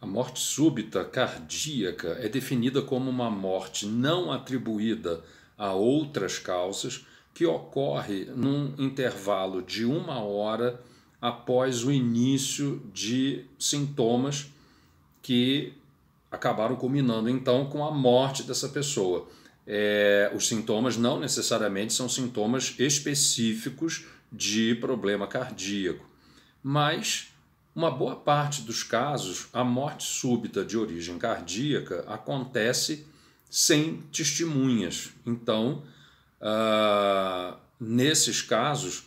A morte súbita cardíaca é definida como uma morte não atribuída a outras causas que ocorre num intervalo de 1 hora após o início de sintomas que acabaram culminando então com a morte dessa pessoa. Os sintomas não necessariamente são sintomas específicos de problema cardíaco, mas uma boa parte dos casos, a morte súbita de origem cardíaca acontece sem testemunhas. Então, nesses casos,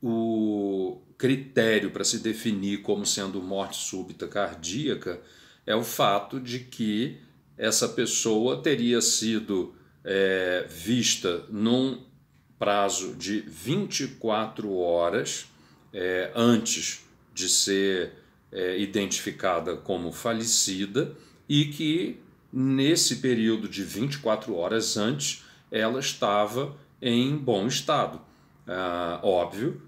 o critério para se definir como sendo morte súbita cardíaca é o fato de que essa pessoa teria sido vista num prazo de 24 horas antes de ser identificada como falecida e que nesse período de 24 horas antes ela estava em bom estado. Óbvio,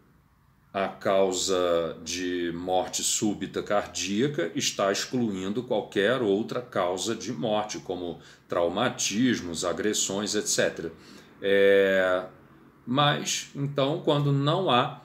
a causa de morte súbita cardíaca está excluindo qualquer outra causa de morte, como traumatismos, agressões, etc. Mas, então, quando não há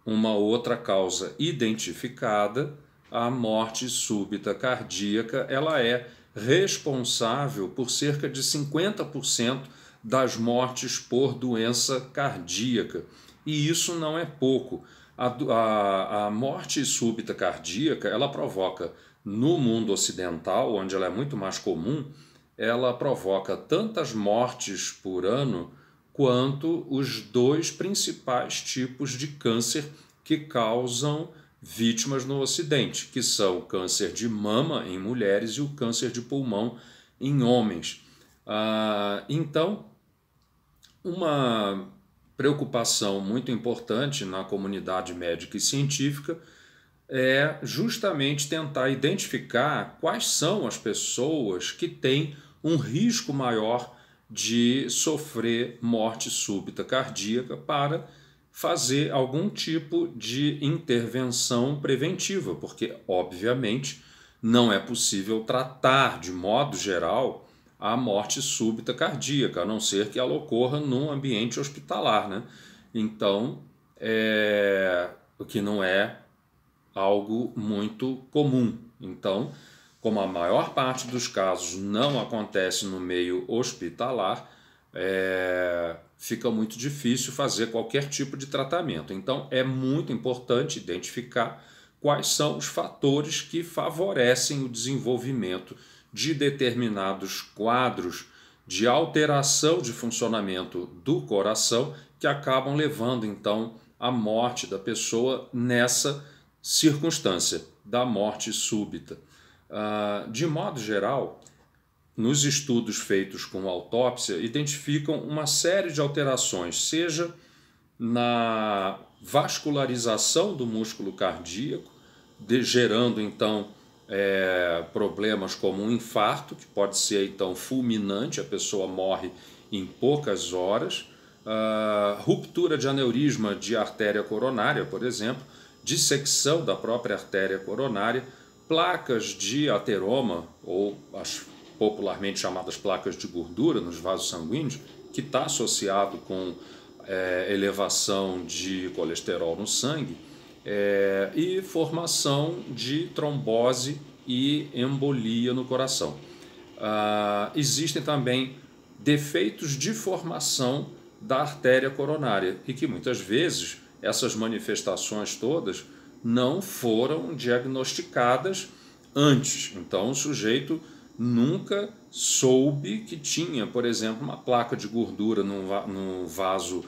uma outra causa identificada, a morte súbita cardíaca ela é responsável por cerca de 50% das mortes por doença cardíaca. E isso não é pouco. A morte súbita cardíaca ela provoca, no mundo ocidental, onde ela é muito mais comum, ela provoca tantas mortes por ano quanto os dois principais tipos de câncer que causam vítimas no Ocidente, que são o câncer de mama em mulheres e o câncer de pulmão em homens. Então, uma preocupação muito importante na comunidade médica e científica é justamente tentar identificar quais são as pessoas que têm um risco maior de sofrer morte súbita cardíaca para fazer algum tipo de intervenção preventiva, porque, obviamente, não é possível tratar de modo geral a morte súbita cardíaca, a não ser que ela ocorra num ambiente hospitalar, né? Então, o que não é algo muito comum. Então, como a maior parte dos casos não acontece no meio hospitalar, fica muito difícil fazer qualquer tipo de tratamento. Então, é muito importante identificar quais são os fatores que favorecem o desenvolvimento de determinados quadros de alteração de funcionamento do coração que acabam levando, então, à morte da pessoa nessa circunstância da morte súbita. De modo geral, nos estudos feitos com autópsia, identificam uma série de alterações, seja na vascularização do músculo cardíaco, gerando então problemas como um infarto, que pode ser então fulminante, a pessoa morre em poucas horas, ruptura de aneurisma de artéria coronária, por exemplo, dissecção da própria artéria coronária, placas de ateroma, ou as popularmente chamadas placas de gordura nos vasos sanguíneos, que está associado com elevação de colesterol no sangue, e formação de trombose e embolia no coração. Existem também defeitos de formação da artéria coronária e que muitas vezes essas manifestações todas não foram diagnosticadas antes. Então o sujeito nunca soube que tinha, por exemplo, uma placa de gordura no vaso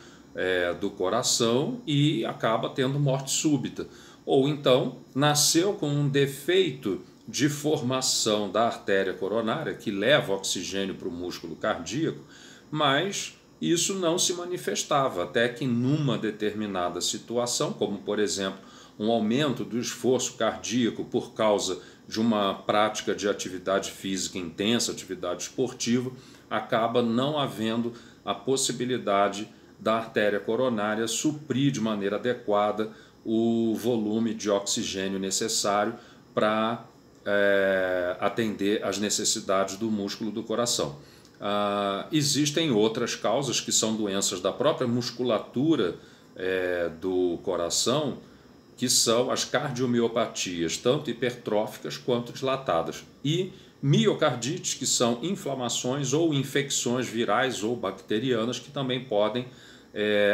do coração e acaba tendo morte súbita. Ou então nasceu com um defeito de formação da artéria coronária que leva oxigênio para o músculo cardíaco, mas isso não se manifestava até que numa determinada situação, como por exemplo um aumento do esforço cardíaco por causa de uma prática de atividade física intensa, atividade esportiva, acaba não havendo a possibilidade da artéria coronária suprir de maneira adequada o volume de oxigênio necessário para atender às necessidades do músculo do coração. Existem outras causas que são doenças da própria musculatura do coração, que são as cardiomiopatias, tanto hipertróficas quanto dilatadas, e miocardites, que são inflamações ou infecções virais ou bacterianas que também podem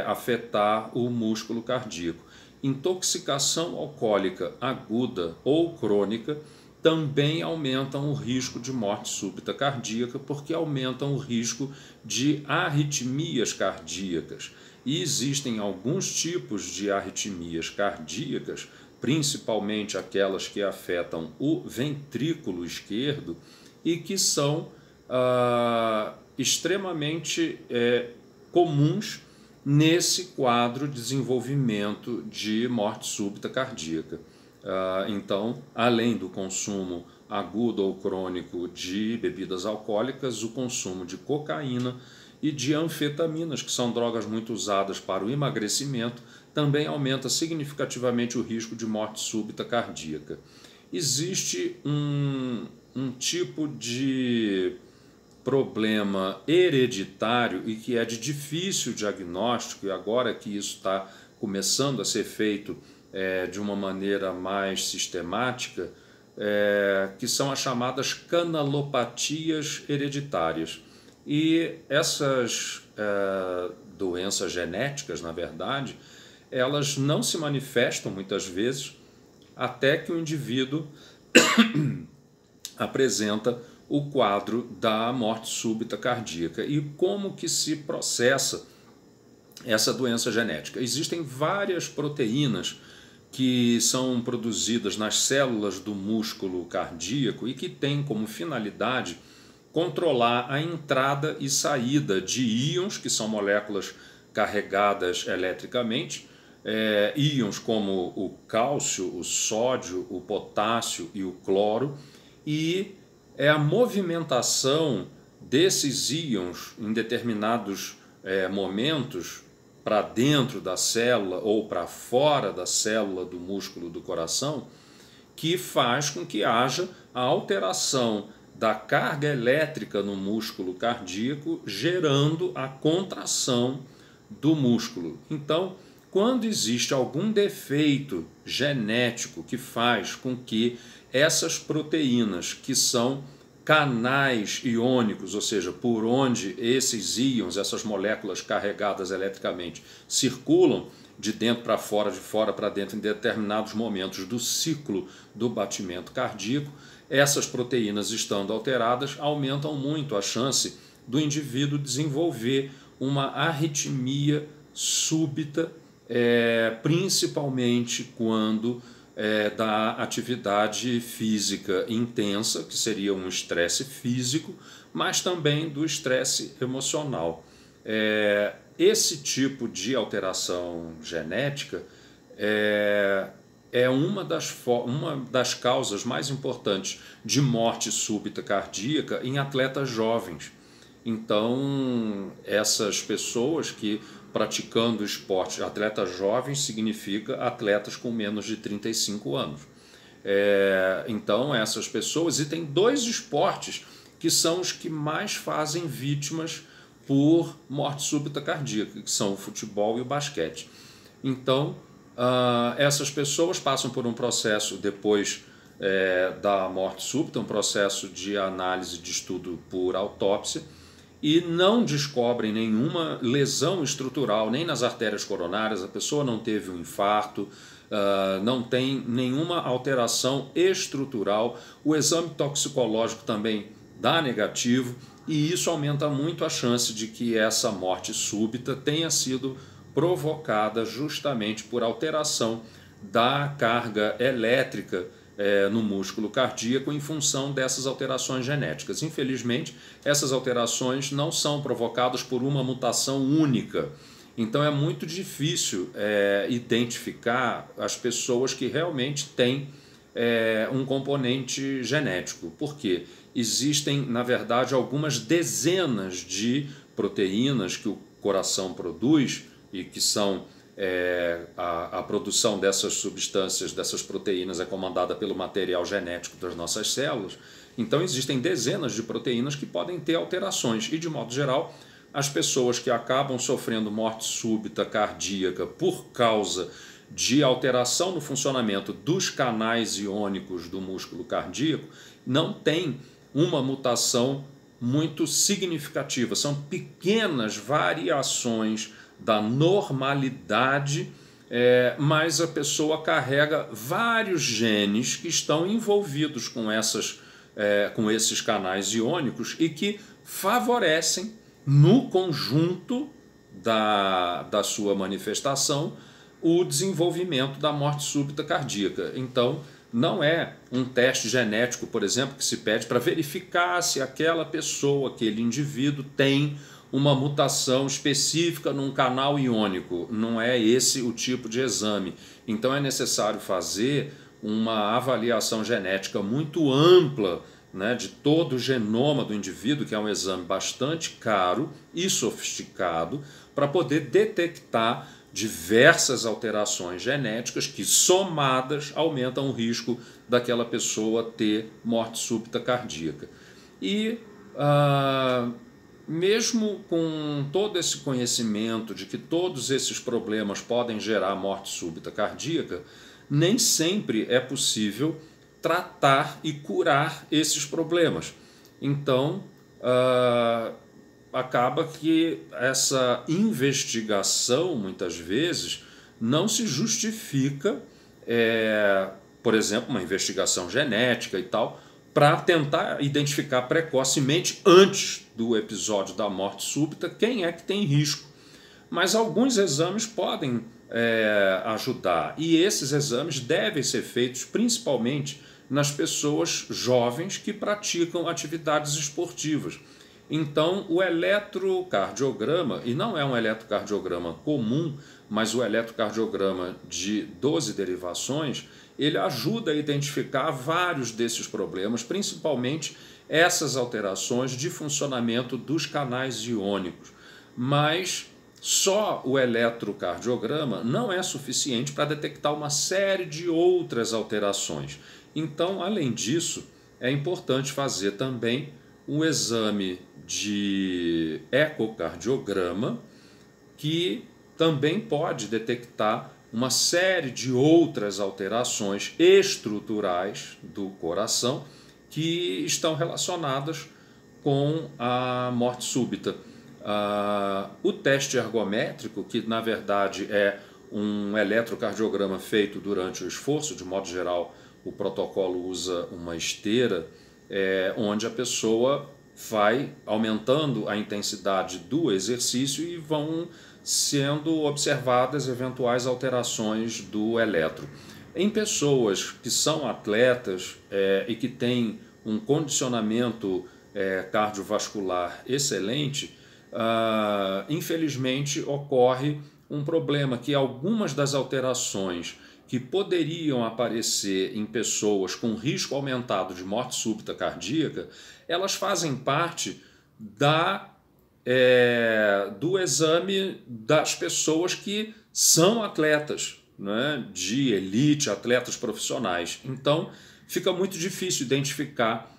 afetar o músculo cardíaco. Intoxicação alcoólica aguda ou crônica também aumentam o risco de morte súbita cardíaca, porque aumentam o risco de arritmias cardíacas. E existem alguns tipos de arritmias cardíacas, principalmente aquelas que afetam o ventrículo esquerdo e que são extremamente comuns nesse quadro de desenvolvimento de morte súbita cardíaca. Então, além do consumo agudo ou crônico de bebidas alcoólicas, o consumo de cocaína e de anfetaminas, que são drogas muito usadas para o emagrecimento, também aumenta significativamente o risco de morte súbita cardíaca. Existe um tipo de problema hereditário e que é de difícil diagnóstico, e agora que isso está começando a ser feito de uma maneira mais sistemática, que são as chamadas canalopatias hereditárias. E essas doenças genéticas, na verdade, elas não se manifestam muitas vezes até que o indivíduo apresenta o quadro da morte súbita cardíaca. E como que se processa essa doença genética? Existem várias proteínas que são produzidas nas células do músculo cardíaco e que têm como finalidade controlar a entrada e saída de íons, que são moléculas carregadas eletricamente, íons como o cálcio, o sódio, o potássio e o cloro, e a movimentação desses íons em determinados momentos para dentro da célula ou para fora da célula do músculo do coração, que faz com que haja a alteração da carga elétrica no músculo cardíaco, gerando a contração do músculo. Então, quando existe algum defeito genético que faz com que essas proteínas, que são canais iônicos, ou seja, por onde esses íons, essas moléculas carregadas eletricamente, circulam de dentro para fora, de fora para dentro, em determinados momentos do ciclo do batimento cardíaco, essas proteínas estando alteradas, aumentam muito a chance do indivíduo desenvolver uma arritmia súbita, principalmente quando da atividade física intensa, que seria um estresse físico, mas também do estresse emocional. Esse tipo de alteração genética é uma das causas mais importantes de morte súbita cardíaca em atletas jovens. Então, essas pessoas que praticando esporte, atletas jovens significa atletas com menos de 35 anos. Então, essas pessoas, e tem dois esportes que são os que mais fazem vítimas por morte súbita cardíaca, que são o futebol e o basquete. Então, essas pessoas passam por um processo depois da morte súbita, um processo de análise de estudo por autópsia, e não descobrem nenhuma lesão estrutural, nem nas artérias coronárias, a pessoa não teve um infarto, não tem nenhuma alteração estrutural, o exame toxicológico também dá negativo, e isso aumenta muito a chance de que essa morte súbita tenha sido provocada justamente por alteração da carga elétrica no músculo cardíaco em função dessas alterações genéticas. Infelizmente, essas alterações não são provocadas por uma mutação única. Então é muito difícil identificar as pessoas que realmente têm um componente genético. Por quê? Existem, na verdade, algumas dezenas de proteínas que o coração produz e que são a produção dessas substâncias, dessas proteínas, é comandada pelo material genético das nossas células. Então existem dezenas de proteínas que podem ter alterações e, de modo geral, as pessoas que acabam sofrendo morte súbita cardíaca por causa de alteração no funcionamento dos canais iônicos do músculo cardíaco não têm uma mutação muito significativa. São pequenas variações da normalidade, mas a pessoa carrega vários genes que estão envolvidos com esses canais iônicos e que favorecem, no conjunto da sua manifestação, o desenvolvimento da morte súbita cardíaca. Então, não é um teste genético, por exemplo, que se pede para verificar se aquela pessoa, aquele indivíduo, tem uma mutação específica num canal iônico. Não é esse o tipo de exame. Então, é necessário fazer uma avaliação genética muito ampla, né, de todo o genoma do indivíduo, que é um exame bastante caro e sofisticado, para poder detectar diversas alterações genéticas que, somadas, aumentam o risco daquela pessoa ter morte súbita cardíaca. E mesmo com todo esse conhecimento de que todos esses problemas podem gerar morte súbita cardíaca, nem sempre é possível tratar e curar esses problemas. Então, acaba que essa investigação, muitas vezes, não se justifica, por exemplo, uma investigação genética e tal, para tentar identificar precocemente, antes do episódio da morte súbita, quem é que tem risco. Mas alguns exames podem ajudar, e esses exames devem ser feitos principalmente nas pessoas jovens que praticam atividades esportivas. Então, o eletrocardiograma, e não é um eletrocardiograma comum, mas o eletrocardiograma de 12 derivações, ele ajuda a identificar vários desses problemas, principalmente essas alterações de funcionamento dos canais iônicos. Mas só o eletrocardiograma não é suficiente para detectar uma série de outras alterações. Então, além disso, é importante fazer também um exame de ecocardiograma, que também pode detectar uma série de outras alterações estruturais do coração que estão relacionadas com a morte súbita. O teste ergométrico, que na verdade é um eletrocardiograma feito durante o esforço, de modo geral o protocolo usa uma esteira, onde a pessoa vai aumentando a intensidade do exercício e vão sendo observadas eventuais alterações do eletro. Em pessoas que são atletas e que têm um condicionamento cardiovascular excelente, infelizmente ocorre um problema que algumas das alterações que poderiam aparecer em pessoas com risco aumentado de morte súbita cardíaca, elas fazem parte do exame das pessoas que são atletas, né, de elite, atletas profissionais. Então, fica muito difícil identificar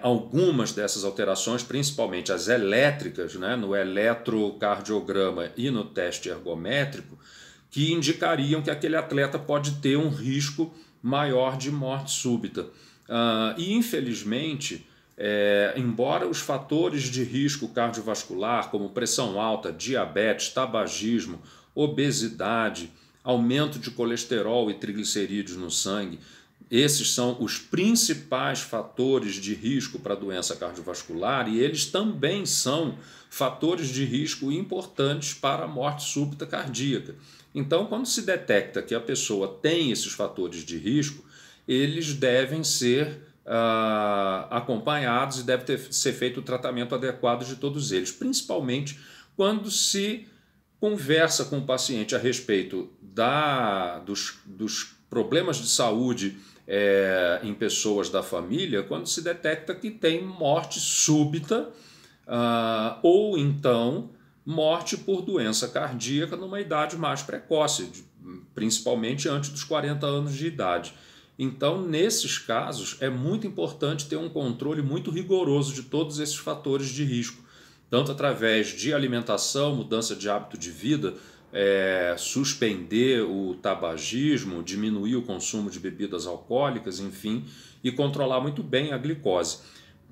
algumas dessas alterações, principalmente as elétricas, né, no eletrocardiograma e no teste ergométrico, que indicariam que aquele atleta pode ter um risco maior de morte súbita. E, infelizmente, embora os fatores de risco cardiovascular, como pressão alta, diabetes, tabagismo, obesidade, aumento de colesterol e triglicerídeos no sangue, esses são os principais fatores de risco para a doença cardiovascular, e eles também são fatores de risco importantes para a morte súbita cardíaca. Então, quando se detecta que a pessoa tem esses fatores de risco, eles devem ser acompanhados e deve ser feito o tratamento adequado de todos eles, principalmente quando se conversa com o paciente a respeito dos problemas de saúde em pessoas da família, quando se detecta que tem morte súbita ou então morte por doença cardíaca numa idade mais precoce, principalmente antes dos 40 anos de idade. Então, nesses casos, é muito importante ter um controle muito rigoroso de todos esses fatores de risco, tanto através de alimentação, mudança de hábito de vida, suspender o tabagismo, diminuir o consumo de bebidas alcoólicas, enfim, e controlar muito bem a glicose.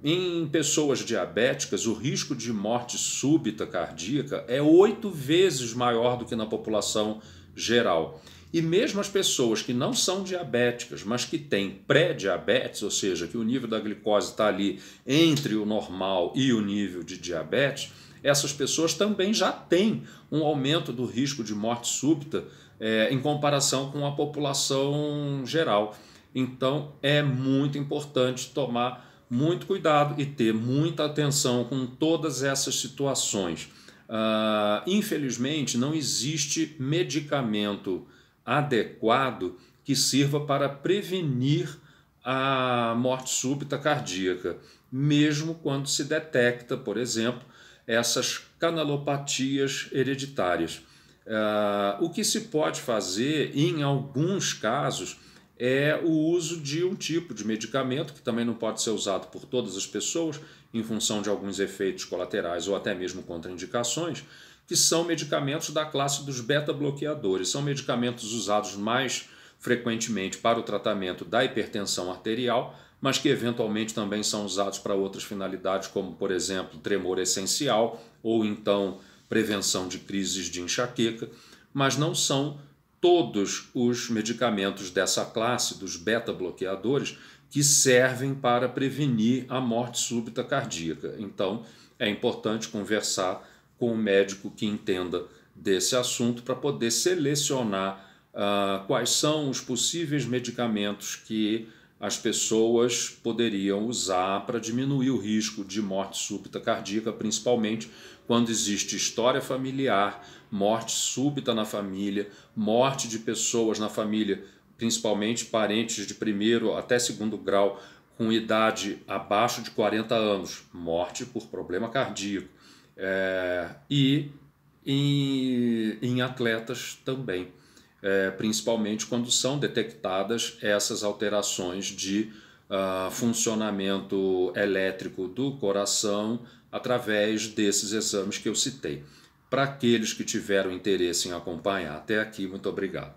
Em pessoas diabéticas, o risco de morte súbita cardíaca é 8 vezes maior do que na população geral. E mesmo as pessoas que não são diabéticas, mas que têm pré-diabetes, ou seja, que o nível da glicose está ali entre o normal e o nível de diabetes, essas pessoas também já têm um aumento do risco de morte súbita em comparação com a população geral. Então é muito importante tomar muito cuidado e ter muita atenção com todas essas situações. Infelizmente, não existe medicamento adequado que sirva para prevenir a morte súbita cardíaca, mesmo quando se detecta, por exemplo, essas canalopatias hereditárias. O que se pode fazer, em alguns casos, é o uso de um tipo de medicamento, que também não pode ser usado por todas as pessoas, em função de alguns efeitos colaterais ou até mesmo contraindicações, que são medicamentos da classe dos beta-bloqueadores. São medicamentos usados mais frequentemente para o tratamento da hipertensão arterial, mas que eventualmente também são usados para outras finalidades, como, por exemplo, tremor essencial ou então prevenção de crises de enxaqueca, mas não são todos os medicamentos dessa classe, dos beta-bloqueadores, que servem para prevenir a morte súbita cardíaca. Então, é importante conversar com um médico que entenda desse assunto para poder selecionar quais são os possíveis medicamentos que as pessoas poderiam usar para diminuir o risco de morte súbita cardíaca, principalmente quando existe história familiar, morte súbita na família, morte de pessoas na família, principalmente parentes de primeiro até segundo grau, com idade abaixo de 40 anos, morte por problema cardíaco. E em atletas também, principalmente quando são detectadas essas alterações de funcionamento elétrico do coração através desses exames que eu citei. Para aqueles que tiveram interesse em acompanhar até aqui, muito obrigado.